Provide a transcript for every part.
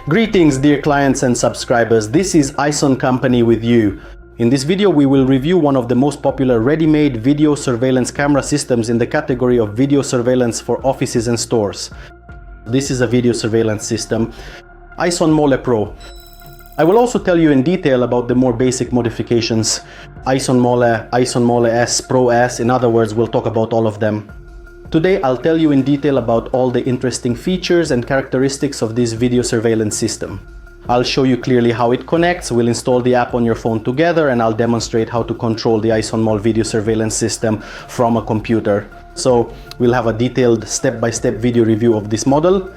Greetings dear clients and subscribers, this is Ison company with you. In this video we will review one of the most popular ready-made video surveillance camera systems in the category of video surveillance for offices and stores. This is a video surveillance system, Ison Mole Pro. I will also tell you in detail about the more basic modifications, Ison Mole S, Pro S, in other words we'll talk about all of them. Today I'll tell you in detail about all the interesting features and characteristics of this video surveillance system. I'll show you clearly how it connects, we'll install the app on your phone together, and I'll demonstrate how to control the Ison Mole video surveillance system from a computer. So we'll have a detailed step-by-step video review of this model.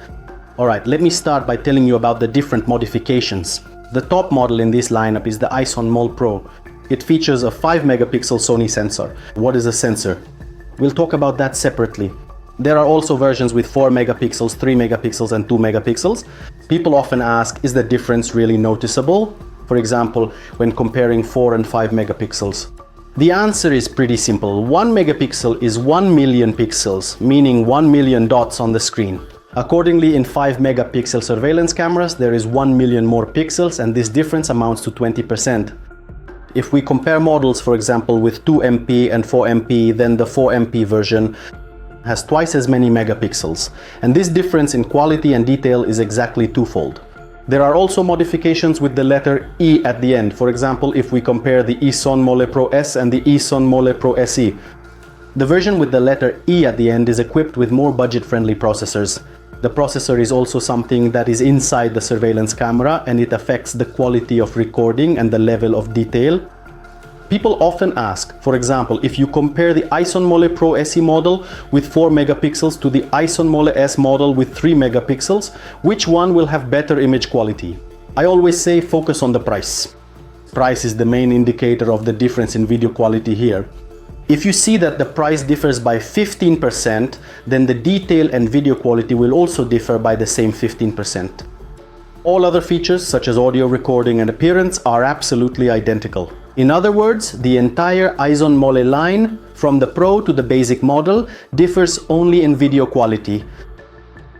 Alright, let me start by telling you about the different modifications. The top model in this lineup is the Ison Mole Pro. It features a 5 megapixel Sony sensor. What is a sensor? We'll talk about that separately. There are also versions with 4 megapixels, 3 megapixels and 2 megapixels. People often ask, is the difference really noticeable? For example, when comparing 4 and 5 megapixels. The answer is pretty simple. 1 megapixel is 1 million pixels, meaning 1 million dots on the screen. Accordingly, in 5 megapixel surveillance cameras, there is 1 million more pixels, and this difference amounts to 20%. If we compare models, for example, with 2MP and 4MP, then the 4MP version has twice as many megapixels. And this difference in quality and detail is exactly twofold. There are also modifications with the letter E at the end. For example, if we compare the Ison Mole Pro S and the Ison Mole Pro SE. The version with the letter E at the end is equipped with more budget-friendly processors. The processor is also something that is inside the surveillance camera, and it affects the quality of recording and the level of detail. People often ask, for example, if you compare the Ison Mole Pro SE model with 4 megapixels to the Ison Mole S model with 3 megapixels, which one will have better image quality? I always say focus on the price. Price is the main indicator of the difference in video quality here. If you see that the price differs by 15%, then the detail and video quality will also differ by the same 15%. All other features, such as audio recording and appearance, are absolutely identical. In other words, the entire Ison Mole line, from the Pro to the basic model, differs only in video quality.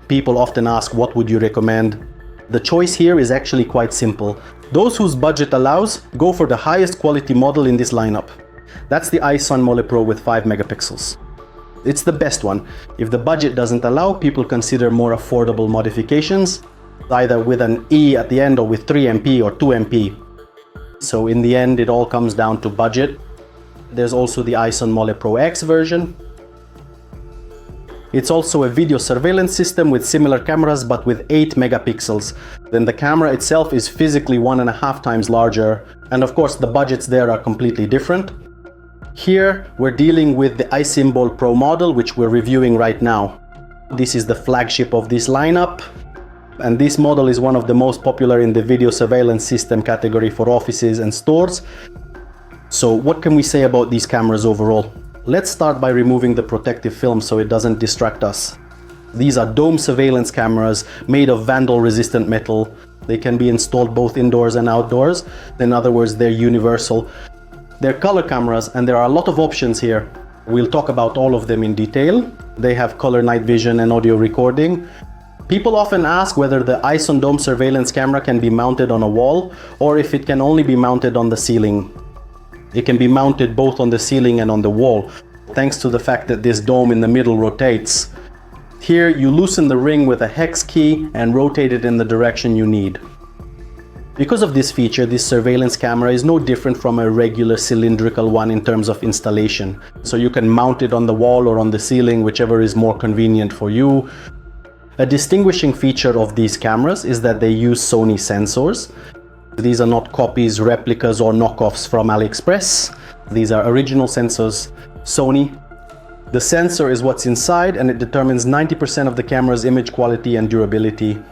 People often ask, what would you recommend? The choice here is actually quite simple. Those whose budget allows, go for the highest quality model in this lineup. That's the Ison Mole Pro with 5 megapixels. It's the best one. If the budget doesn't allow, people consider more affordable modifications, either with an E at the end or with 3MP or 2MP. So in the end, it all comes down to budget. There's also the Ison Mole Pro X version. It's also a video surveillance system with similar cameras but with 8 megapixels. Then the camera itself is physically 1.5 times larger. And of course, the budgets there are completely different. Here, we're dealing with the Ison Mole Pro model, which we're reviewing right now. This is the flagship of this lineup. And this model is one of the most popular in the video surveillance system category for offices and stores. So what can we say about these cameras overall? Let's start by removing the protective film so it doesn't distract us. These are dome surveillance cameras made of vandal-resistant metal. They can be installed both indoors and outdoors. In other words, they're universal. They're color cameras, and there are a lot of options here. We'll talk about all of them in detail. They have color night vision and audio recording. People often ask whether the Ison Dome surveillance camera can be mounted on a wall or if it can only be mounted on the ceiling. It can be mounted both on the ceiling and on the wall, thanks to the fact that this dome in the middle rotates. Here you loosen the ring with a hex key and rotate it in the direction you need. Because of this feature, this surveillance camera is no different from a regular cylindrical one in terms of installation. So you can mount it on the wall or on the ceiling, whichever is more convenient for you. A distinguishing feature of these cameras is that they use Sony sensors. These are not copies, replicas or knockoffs from AliExpress. These are original sensors, Sony. The sensor is what's inside, and it determines 90% of the camera's image quality and durability.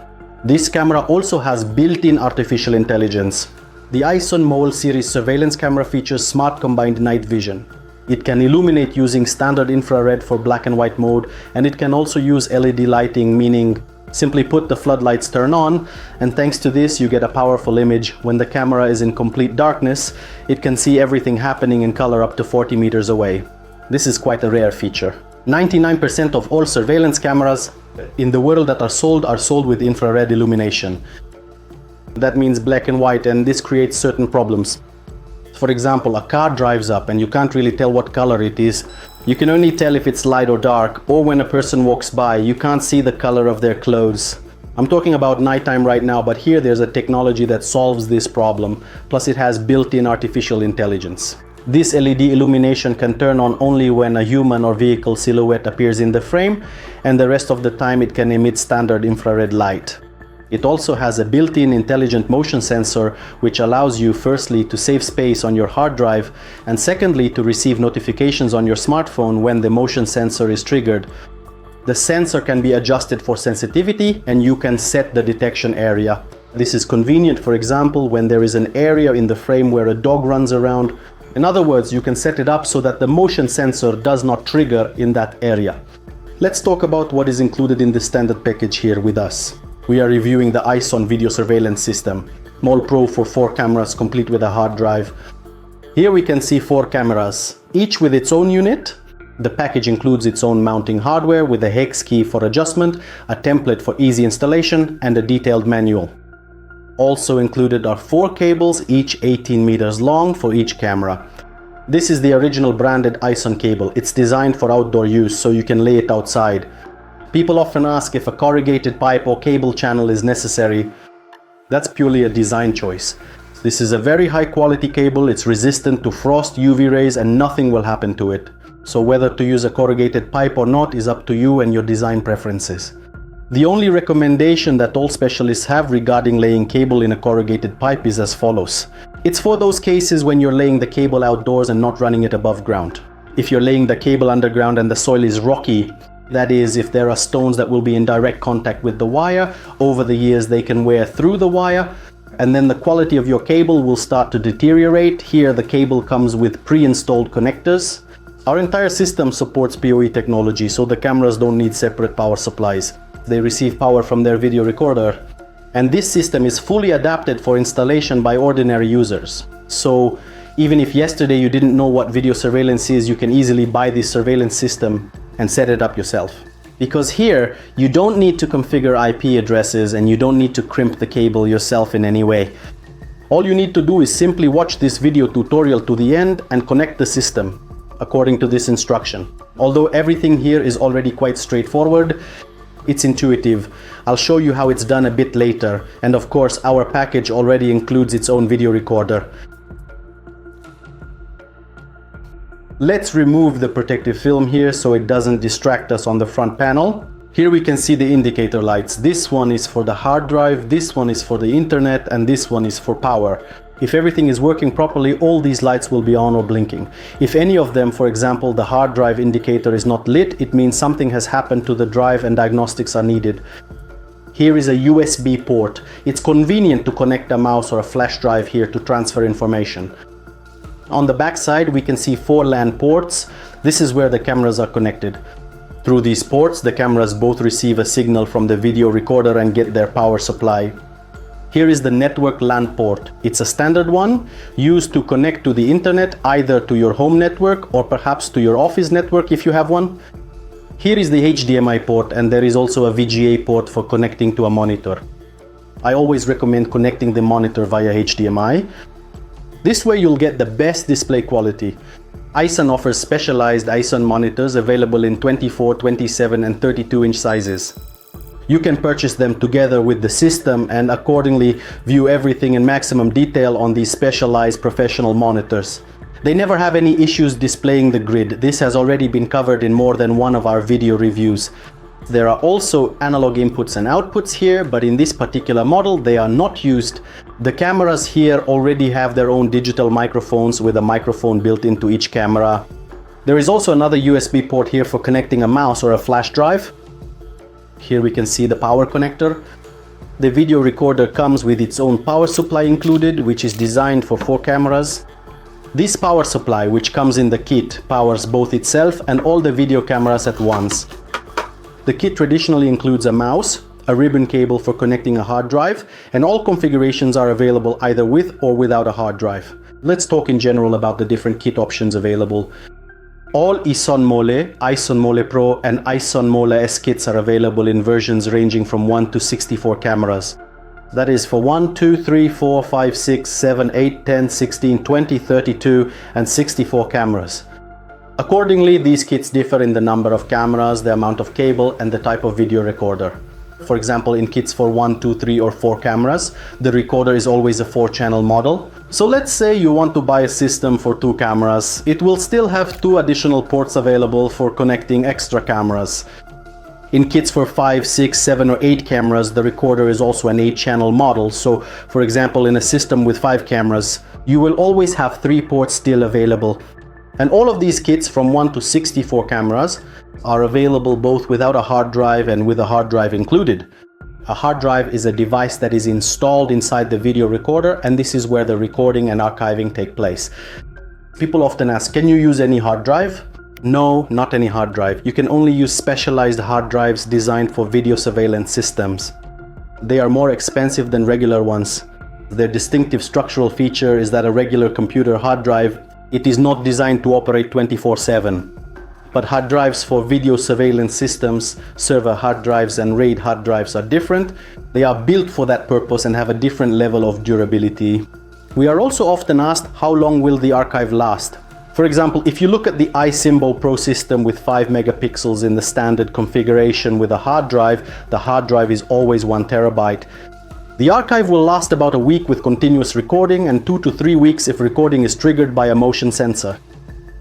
This camera also has built-in artificial intelligence. The Ison Mole series surveillance camera features smart combined night vision. It can illuminate using standard infrared for black and white mode, and it can also use LED lighting, meaning simply put, the floodlights turn on, and thanks to this you get a powerful image. When the camera is in complete darkness, it can see everything happening in color up to 40 meters away. This is quite a rare feature. 99% of all surveillance cameras in the world that are sold with infrared illumination. That means black and white, and this creates certain problems. For example, a car drives up and you can't really tell what color it is. You can only tell if it's light or dark, or when a person walks by, you can't see the color of their clothes. I'm talking about nighttime right now, but here there's a technology that solves this problem, plus it has built-in artificial intelligence. This LED illumination can turn on only when a human or vehicle silhouette appears in the frame, and the rest of the time it can emit standard infrared light. It also has a built-in intelligent motion sensor, which allows you firstly to save space on your hard drive, and secondly to receive notifications on your smartphone when the motion sensor is triggered. The sensor can be adjusted for sensitivity, and you can set the detection area. This is convenient, for example, when there is an area in the frame where a dog runs around. In other words, you can set it up so that the motion sensor does not trigger in that area. Let's talk about what is included in the standard package here with us. We are reviewing the Ison video surveillance system, Mol Pro for 4 cameras complete with a hard drive. Here we can see 4 cameras, each with its own unit. The package includes its own mounting hardware with a hex key for adjustment, a template for easy installation, and a detailed manual. Also included are 4 cables, each 18 meters long for each camera. This is the original branded Ison cable. It's designed for outdoor use, so you can lay it outside. People often ask if a corrugated pipe or cable channel is necessary. That's purely a design choice. This is a very high quality cable, it's resistant to frost, UV rays, and nothing will happen to it. So whether to use a corrugated pipe or not is up to you and your design preferences. The only recommendation that all specialists have regarding laying cable in a corrugated pipe is as follows. It's for those cases when you're laying the cable outdoors and not running it above ground. If you're laying the cable underground and the soil is rocky, that is, if there are stones that will be in direct contact with the wire, over the years they can wear through the wire, and then the quality of your cable will start to deteriorate. Here the cable comes with pre-installed connectors. Our entire system supports PoE technology, so the cameras don't need separate power supplies. They receive power from their video recorder. And this system is fully adapted for installation by ordinary users. So even if yesterday you didn't know what video surveillance is, you can easily buy this surveillance system and set it up yourself. Because here, you don't need to configure IP addresses and you don't need to crimp the cable yourself in any way. All you need to do is simply watch this video tutorial to the end and connect the system according to this instruction. Although everything here is already quite straightforward, it's intuitive. I'll show you how it's done a bit later. And of course, our package already includes its own video recorder. Let's remove the protective film here so it doesn't distract us on the front panel. Here we can see the indicator lights. This one is for the hard drive, this one is for the internet, and this one is for power. If everything is working properly, all these lights will be on or blinking. If any of them, for example, the hard drive indicator is not lit, it means something has happened to the drive and diagnostics are needed. Here is a USB port. It's convenient to connect a mouse or a flash drive here to transfer information. On the back side, we can see 4 LAN ports. This is where the cameras are connected. Through these ports, the cameras both receive a signal from the video recorder and get their power supply. Here is the network LAN port. It's a standard one, used to connect to the internet, either to your home network or perhaps to your office network if you have one. Here is the HDMI port, and there is also a VGA port for connecting to a monitor. I always recommend connecting the monitor via HDMI. This way you'll get the best display quality. Ison offers specialized Ison monitors available in 24, 27 and 32-inch sizes. You can purchase them together with the system and accordingly view everything in maximum detail on these specialized professional monitors. They never have any issues displaying the grid. This has already been covered in more than one of our video reviews. There are also analog inputs and outputs here, but in this particular model they are not used. The cameras here already have their own digital microphones with a microphone built into each camera. There is also another USB port here for connecting a mouse or a flash drive. Here we can see the power connector. The video recorder comes with its own power supply included, which is designed for 4 cameras. This power supply, which comes in the kit, powers both itself and all the video cameras at once. The kit traditionally includes a mouse, a ribbon cable for connecting a hard drive, and all configurations are available either with or without a hard drive. Let's talk in general about the different kit options available. All Ison Mole, Ison Mole Pro and Ison Mole S kits are available in versions ranging from 1 to 64 cameras. That is for 1, 2, 3, 4, 5, 6, 7, 8, 10, 16, 20, 32, and 64 cameras. Accordingly, these kits differ in the number of cameras, the amount of cable, and the type of video recorder. For example, in kits for 1, 2, 3, or 4 cameras, the recorder is always a 4-channel model. So let's say you want to buy a system for 2 cameras. It will still have 2 additional ports available for connecting extra cameras. In kits for 5, 6, 7, or 8 cameras, the recorder is also an 8-channel model. So, for example, in a system with 5 cameras, you will always have 3 ports still available. And all of these kits from 1 to 64 cameras are available both without a hard drive and with a hard drive included. A hard drive is a device that is installed inside the video recorder, and this is where the recording and archiving take place. People often ask, can you use any hard drive? No, not any hard drive. You can only use specialized hard drives designed for video surveillance systems. They are more expensive than regular ones. Their distinctive structural feature is that a regular computer hard drive, it is not designed to operate 24/7. But hard drives for video surveillance systems, server hard drives and RAID hard drives are different. They are built for that purpose and have a different level of durability. We are also often asked, how long will the archive last? For example, if you look at the iSimbo Pro system with 5 megapixels in the standard configuration with a hard drive, the hard drive is always 1 terabyte. The archive will last about a week with continuous recording and 2 to 3 weeks if recording is triggered by a motion sensor.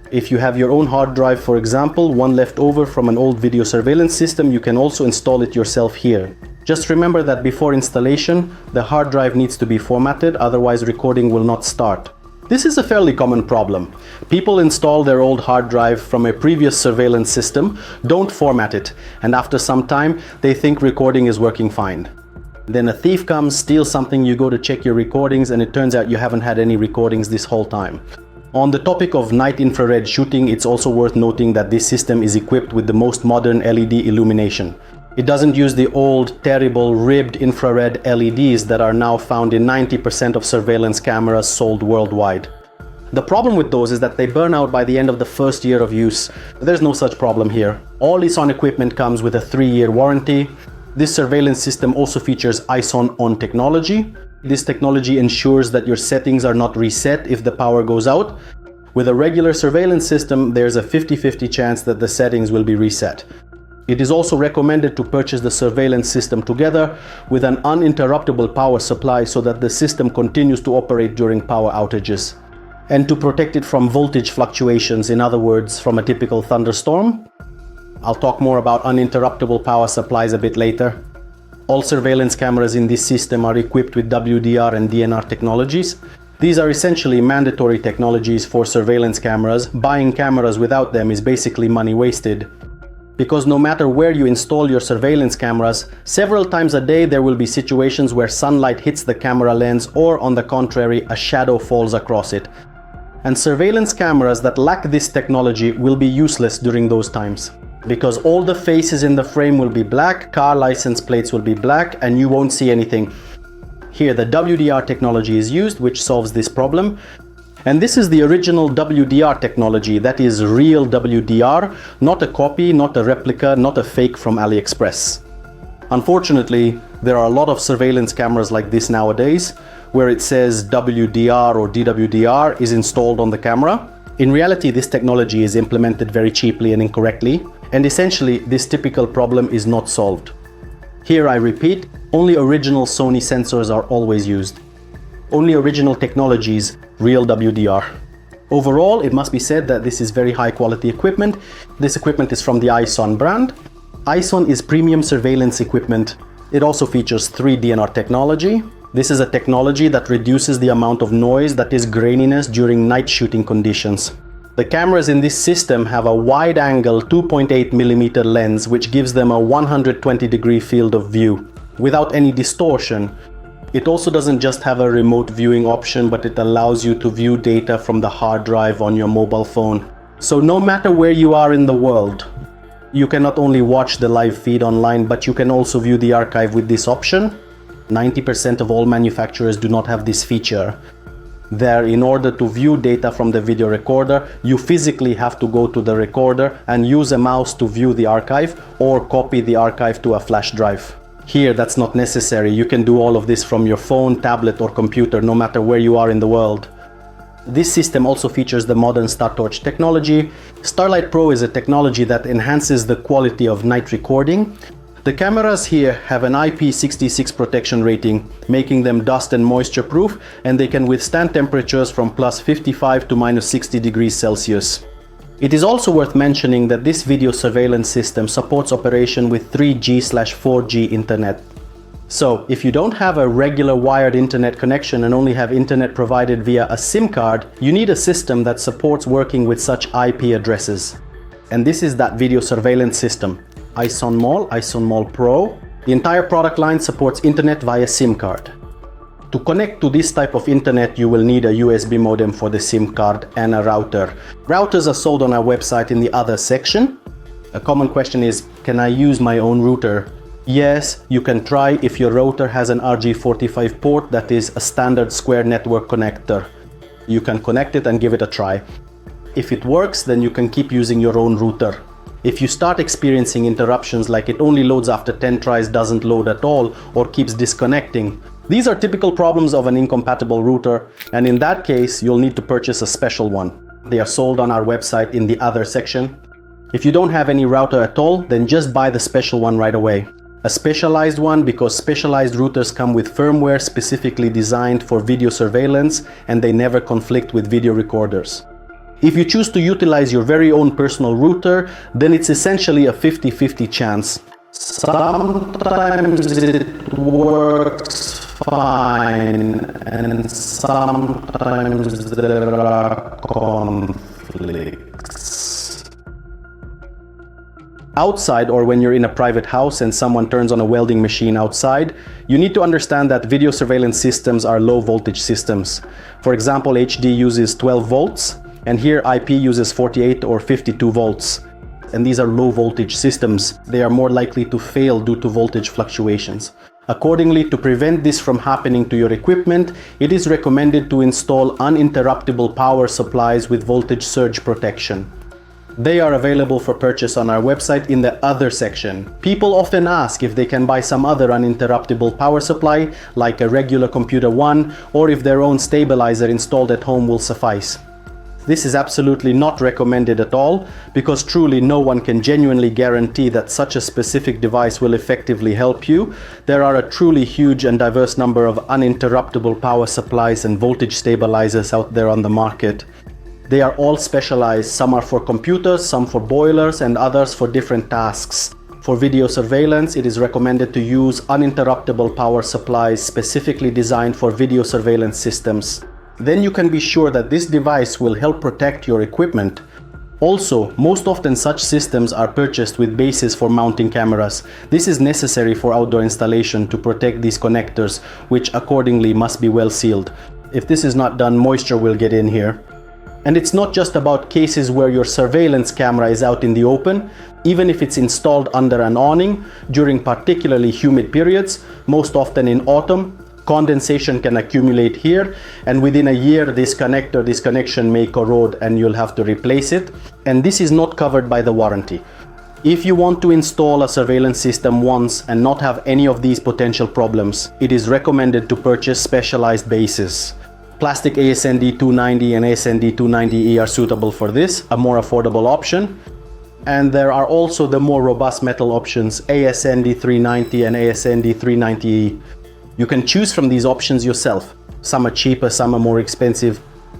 If you have your own hard drive, for example, one left over from an old video surveillance system, you can also install it yourself here. Just remember that before installation, the hard drive needs to be formatted, otherwise recording will not start. This is a fairly common problem. People install their old hard drive from a previous surveillance system, don't format it, and after some time, they think recording is working fine. Then a thief comes, steals something, you go to check your recordings, and it turns out you haven't had any recordings this whole time. On the topic of night infrared shooting, it's also worth noting that this system is equipped with the most modern LED illumination. It doesn't use the old, terrible, ribbed infrared LEDs that are now found in 90% of surveillance cameras sold worldwide. The problem with those is that they burn out by the end of the first year of use. There's no such problem here. All Ison equipment comes with a 3-year warranty. This surveillance system also features Ison On technology. This technology ensures that your settings are not reset if the power goes out. With a regular surveillance system, there's a 50-50 chance that the settings will be reset. It is also recommended to purchase the surveillance system together with an uninterruptible power supply so that the system continues to operate during power outages. And to protect it from voltage fluctuations, in other words, from a typical thunderstorm. I'll talk more about uninterruptible power supplies a bit later. All surveillance cameras in this system are equipped with WDR and DNR technologies. These are essentially mandatory technologies for surveillance cameras. Buying cameras without them is basically money wasted. Because no matter where you install your surveillance cameras, several times a day there will be situations where sunlight hits the camera lens or, on the contrary, a shadow falls across it. And surveillance cameras that lack this technology will be useless during those times. Because all the faces in the frame will be black, car license plates will be black, and you won't see anything. Here the WDR technology is used, which solves this problem. And this is the original WDR technology, that is real WDR, not a copy, not a replica, not a fake from AliExpress. Unfortunately, there are a lot of surveillance cameras like this nowadays, where it says WDR or DWDR is installed on the camera. In reality, this technology is implemented very cheaply and incorrectly, and essentially this typical problem is not solved. Here I repeat, only original Sony sensors are always used. Only original technologies, real WDR. Overall, it must be said that this is very high quality equipment. This equipment is from the Ison brand. Ison is premium surveillance equipment. It also features 3 DNR technology. This is a technology that reduces the amount of noise, that is graininess, during night shooting conditions. The cameras in this system have a wide-angle 2.8mm lens which gives them a 120-degree field of view without any distortion. It also doesn't just have a remote viewing option, but it allows you to view data from the hard drive on your mobile phone. So no matter where you are in the world, you can not only watch the live feed online, but you can also view the archive with this option. 90% of all manufacturers do not have this feature. There, in order to view data from the video recorder, you physically have to go to the recorder and use a mouse to view the archive or copy the archive to a flash drive. Here, that's not necessary. You can do all of this from your phone, tablet or computer, no matter where you are in the world. This system also features the modern StarTorch technology. Starlight Pro is a technology that enhances the quality of night recording. The cameras here have an IP66 protection rating, making them dust and moisture proof, and they can withstand temperatures from +55 to -60 degrees Celsius. It is also worth mentioning that this video surveillance system supports operation with 3G/4G internet. So, if you don't have a regular wired internet connection and only have internet provided via a SIM card, you need a system that supports working with such IP addresses. And this is that video surveillance system. Ison Mall Pro. The entire product line supports internet via SIM card. To connect to this type of internet, you will need a USB modem for the SIM card and a router. Routers are sold on our website in the other section. A common question is, can I use my own router? Yes, you can try if your router has an RJ45 port that is a standard square network connector. You can connect it and give it a try. If it works, then you can keep using your own router. If you start experiencing interruptions like it only loads after 10 tries, doesn't load at all, or keeps disconnecting, these are typical problems of an incompatible router, and in that case, you'll need to purchase a special one. They are sold on our website in the other section. If you don't have any router at all, then just buy the special one right away. A specialized one, because specialized routers come with firmware specifically designed for video surveillance, and they never conflict with video recorders. If you choose to utilize your very own personal router, then it's essentially a 50-50 chance. Sometimes it works fine, and sometimes there are conflicts. Outside, or when you're in a private house and someone turns on a welding machine outside, you need to understand that video surveillance systems are low voltage systems. For example, HD uses 12 volts, and here IP uses 48 or 52 volts. And these are low voltage systems. They are more likely to fail due to voltage fluctuations. Accordingly, to prevent this from happening to your equipment, it is recommended to install uninterruptible power supplies with voltage surge protection. They are available for purchase on our website in the other section. People often ask if they can buy some other uninterruptible power supply, like a regular computer one, or if their own stabilizer installed at home will suffice. This is absolutely not recommended at all, because truly no one can genuinely guarantee that such a specific device will effectively help you. There are a truly huge and diverse number of uninterruptible power supplies and voltage stabilizers out there on the market. They are all specialized. Some are for computers, some for boilers, and others for different tasks. For video surveillance, it is recommended to use uninterruptible power supplies specifically designed for video surveillance systems. Then you can be sure that this device will help protect your equipment. Also, most often such systems are purchased with bases for mounting cameras. This is necessary for outdoor installation to protect these connectors, which accordingly must be well sealed. If this is not done, moisture will get in here. And it's not just about cases where your surveillance camera is out in the open. Even if it's installed under an awning during particularly humid periods, most often in autumn, condensation can accumulate here, and within a year this connection may corrode and you'll have to replace it, and this is not covered by the warranty. If you want to install a surveillance system once and not have any of these potential problems, it is recommended to purchase specialized bases. Plastic ASND 290 and ASND 290E are suitable for this, a more affordable option. And there are also the more robust metal options, ASND 390 and ASND 390E. You can choose from these options yourself. Some are cheaper, some are more expensive.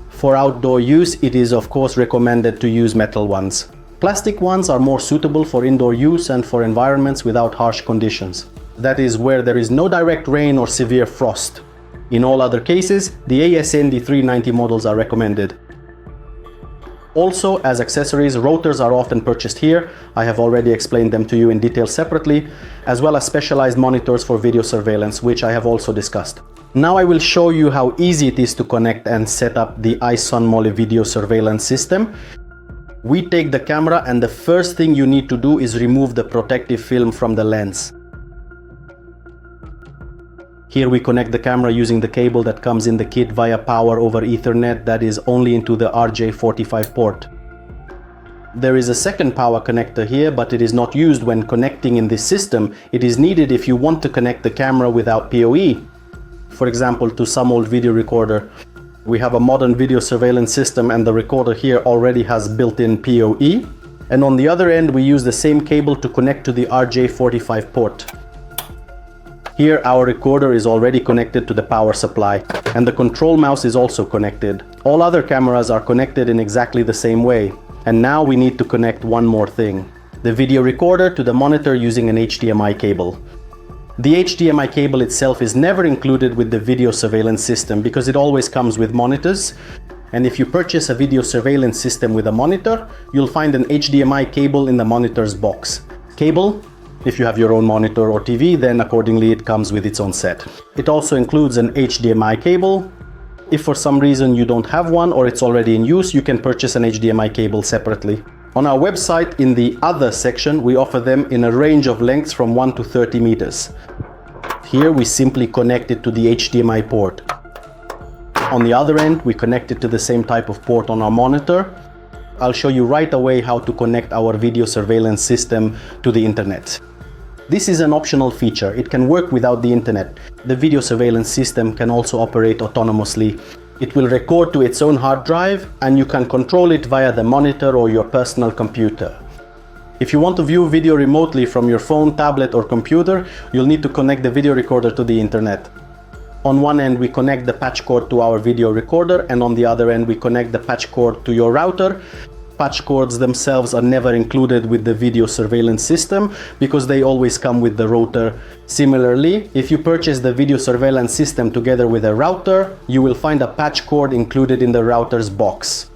For outdoor use, it is of course recommended to use metal ones. Plastic ones are more suitable for indoor use and for environments without harsh conditions. That is where there is no direct rain or severe frost. In all other cases, the ASND 390 models are recommended. Also, as accessories, rotors are often purchased here. I have already explained them to you in detail separately, as well as specialized monitors for video surveillance, which I have also discussed. Now I will show you how easy it is to connect and set up the Ison video surveillance system. We take the camera, and the first thing you need to do is remove the protective film from the lens. Here we connect the camera using the cable that comes in the kit via power over Ethernet, that is only into the RJ45 port. There is a second power connector here, but it is not used when connecting in this system. It is needed if you want to connect the camera without PoE. For example, to some old video recorder. We have a modern video surveillance system and the recorder here already has built-in PoE. And on the other end, we use the same cable to connect to the RJ45 port. Here, our recorder is already connected to the power supply, and the control mouse is also connected. All other cameras are connected in exactly the same way. And now we need to connect one more thing: the video recorder to the monitor using an HDMI cable. The HDMI cable itself is never included with the video surveillance system because it always comes with monitors. And if you purchase a video surveillance system with a monitor, you'll find an HDMI cable in the monitor's box. Cable? If you have your own monitor or TV, then accordingly it comes with its own set. It also includes an HDMI cable. If for some reason you don't have one or it's already in use, you can purchase an HDMI cable separately. On our website, in the Other section, we offer them in a range of lengths from 1 to 30 meters. Here we simply connect it to the HDMI port. On the other end, we connect it to the same type of port on our monitor. I'll show you right away how to connect our video surveillance system to the internet. This is an optional feature. It can work without the internet. The video surveillance system can also operate autonomously. It will record to its own hard drive and you can control it via the monitor or your personal computer. If you want to view video remotely from your phone, tablet or computer, you'll need to connect the video recorder to the internet. On one end we connect the patch cord to our video recorder and on the other end we connect the patch cord to your router. Patch cords themselves are never included with the video surveillance system because they always come with the router. Similarly, if you purchase the video surveillance system together with a router, you will find a patch cord included in the router's box.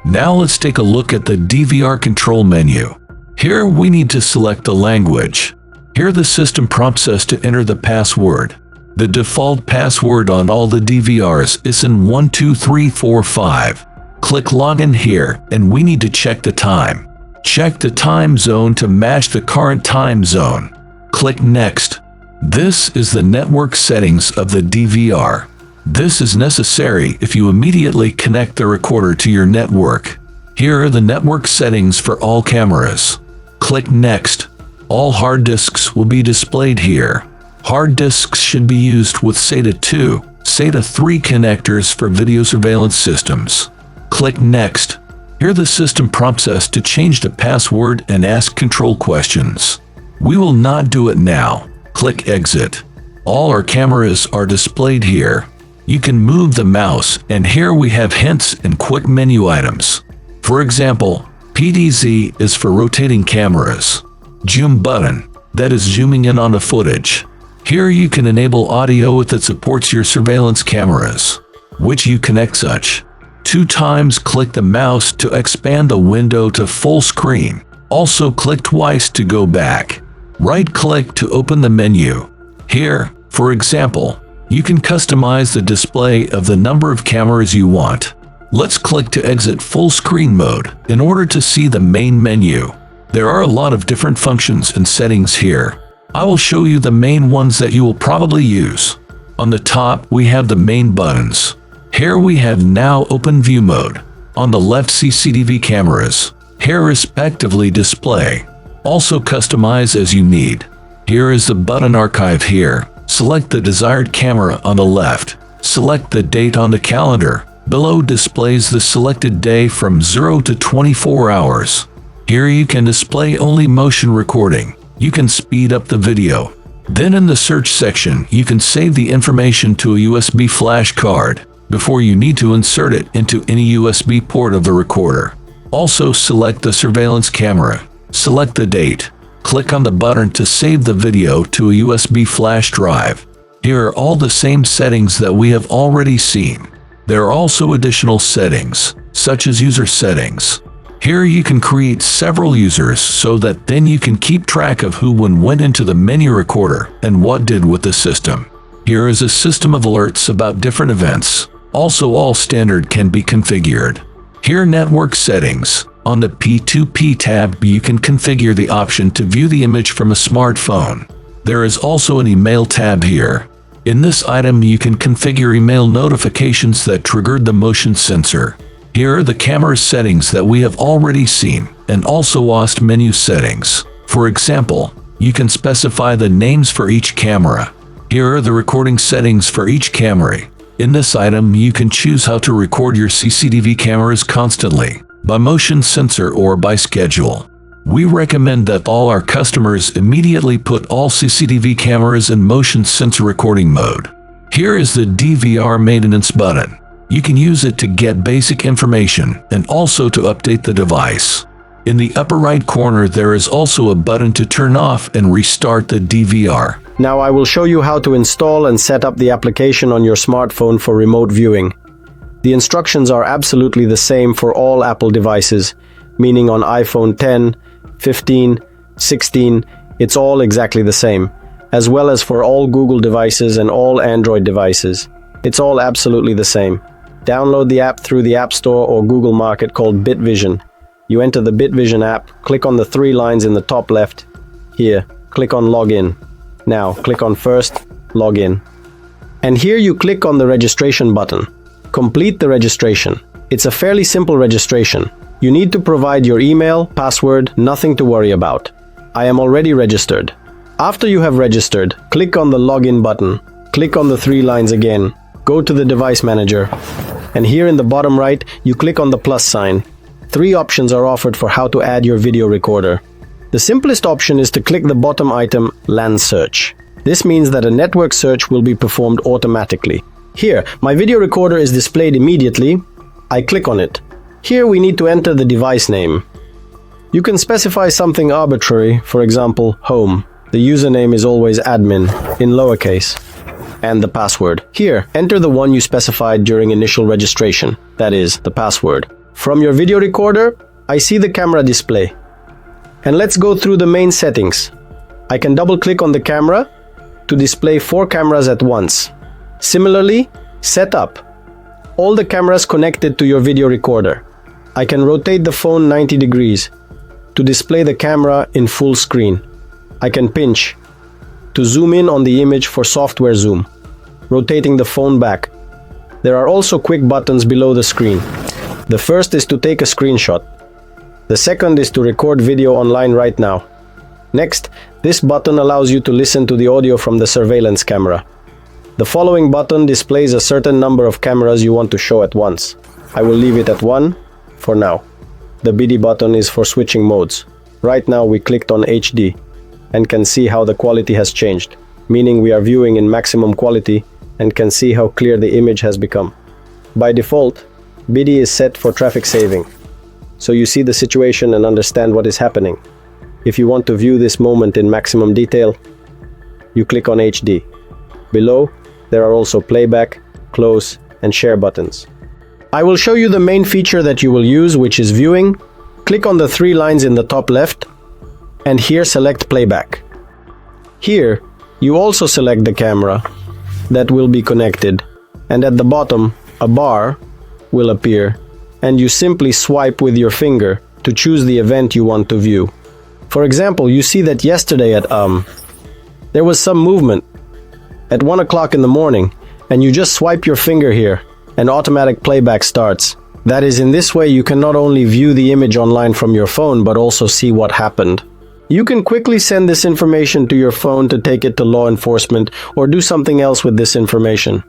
Now let's take a look at the DVR control menu. Here we need to select the language. Here the system prompts us to enter the password. The default password on all the DVRs is Ison12345. Click Login here, and we need to check the time. Check the time zone to match the current time zone. Click Next. This is the network settings of the DVR. This is necessary if you immediately connect the recorder to your network. Here are the network settings for all cameras. Click Next. All hard disks will be displayed here. Hard disks should be used with SATA 2, SATA 3 connectors for video surveillance systems. Click Next. Here the system prompts us to change the password and ask control questions. We will not do it now. Click Exit. All our cameras are displayed here. You can move the mouse, and here we have hints and quick menu items. For example, PDZ is for rotating cameras. Zoom button, that is zooming in on the footage. Here you can enable audio that supports your surveillance cameras, which you connect such. 2 times click the mouse to expand the window to full screen. Also click twice to go back. Right-click to open the menu. Here, for example, you can customize the display of the number of cameras you want. Let's click to exit full screen mode in order to see the main menu. There are a lot of different functions and settings here. I will show you the main ones that you will probably use. On the top, we have the main buttons. Here we have now open view mode. On the left, Cctv cameras. Here respectively display. Also customize as you need. Here is the button archive here. Select the desired camera on the left. Select the date on the calendar. Below displays the selected day from 0 to 24 hours. Here you can display only motion recording. You can speed up the video. Then in the search section, you can save the information to a USB flash card before you need to insert it into any USB port of the recorder. Also select the surveillance camera. Select the date. Click on the button to save the video to a USB flash drive. Here are all the same settings that we have already seen. There are also additional settings, such as user settings. Here you can create several users so that then you can keep track of who went into the menu recorder and what did with the system. Here is a system of alerts about different events. Also all standard can be configured. Here network settings. On the P2P tab you can configure the option to view the image from a smartphone. There is also an email tab here. In this item you can configure email notifications that triggered the motion sensor. Here are the camera settings that we have already seen, and also lost menu settings. For example, you can specify the names for each camera. Here are the recording settings for each camera. In this item, you can choose how to record your CCTV cameras constantly, by motion sensor or by schedule. We recommend that all our customers immediately put all CCTV cameras in motion sensor recording mode. Here is the DVR maintenance button. You can use it to get basic information and also to update the device. In the upper right corner, there is also a button to turn off and restart the DVR. Now I will show you how to install and set up the application on your smartphone for remote viewing. The instructions are absolutely the same for all Apple devices, meaning on iPhone 10, 15, 16, it's all exactly the same, as well as for all Google devices and all Android devices. It's all absolutely the same. Download the app through the App Store or Google Market called BitVision. You enter the BitVision app, click on the 3 lines in the top left. Here, click on Login. Now, click on First, Login. And here you click on the registration button. Complete the registration. It's a fairly simple registration. You need to provide your email, password, nothing to worry about. I am already registered. After you have registered, click on the Login button. Click on the 3 lines again. Go to the Device Manager. And here in the bottom right, you click on the plus sign. 3 options are offered for how to add your video recorder. The simplest option is to click the bottom item, LAN Search. This means that a network search will be performed automatically. Here, my video recorder is displayed immediately. I click on it. Here we need to enter the device name. You can specify something arbitrary, for example, home. The username is always admin, in lowercase. And the password. Here, enter the one you specified during initial registration, that is, the password. From your video recorder, I see the camera display. And let's go through the main settings. I can double-click on the camera to display 4 cameras at once. Similarly, set up all the cameras connected to your video recorder. I can rotate the phone 90 degrees to display the camera in full screen. I can pinch to zoom in on the image for software zoom, rotating the phone back. There are also quick buttons below the screen. The first is to take a screenshot. The second is to record video online right now. Next, this button allows you to listen to the audio from the surveillance camera. The following button displays a certain number of cameras you want to show at once. I will leave it at 1 for now. The BD button is for switching modes. Right now we clicked on HD and can see how the quality has changed, meaning we are viewing in maximum quality and can see how clear the image has become. By default, BD is set for traffic saving, so you see the situation and understand what is happening. If you want to view this moment in maximum detail, you click on HD. Below, there are also playback, close, and share buttons. I will show you the main feature that you will use, which is viewing. Click on the 3 lines in the top left, and here select playback. Here, you also select the camera that will be connected, and at the bottom, a bar will appear, and you simply swipe with your finger to choose the event you want to view. For example, you see that yesterday at there was some movement at 1 o'clock in the morning, and you just swipe your finger here, and automatic playback starts. That is, in this way you can not only view the image online from your phone, but also see what happened. You can quickly send this information to your phone to take it to law enforcement or do something else with this information.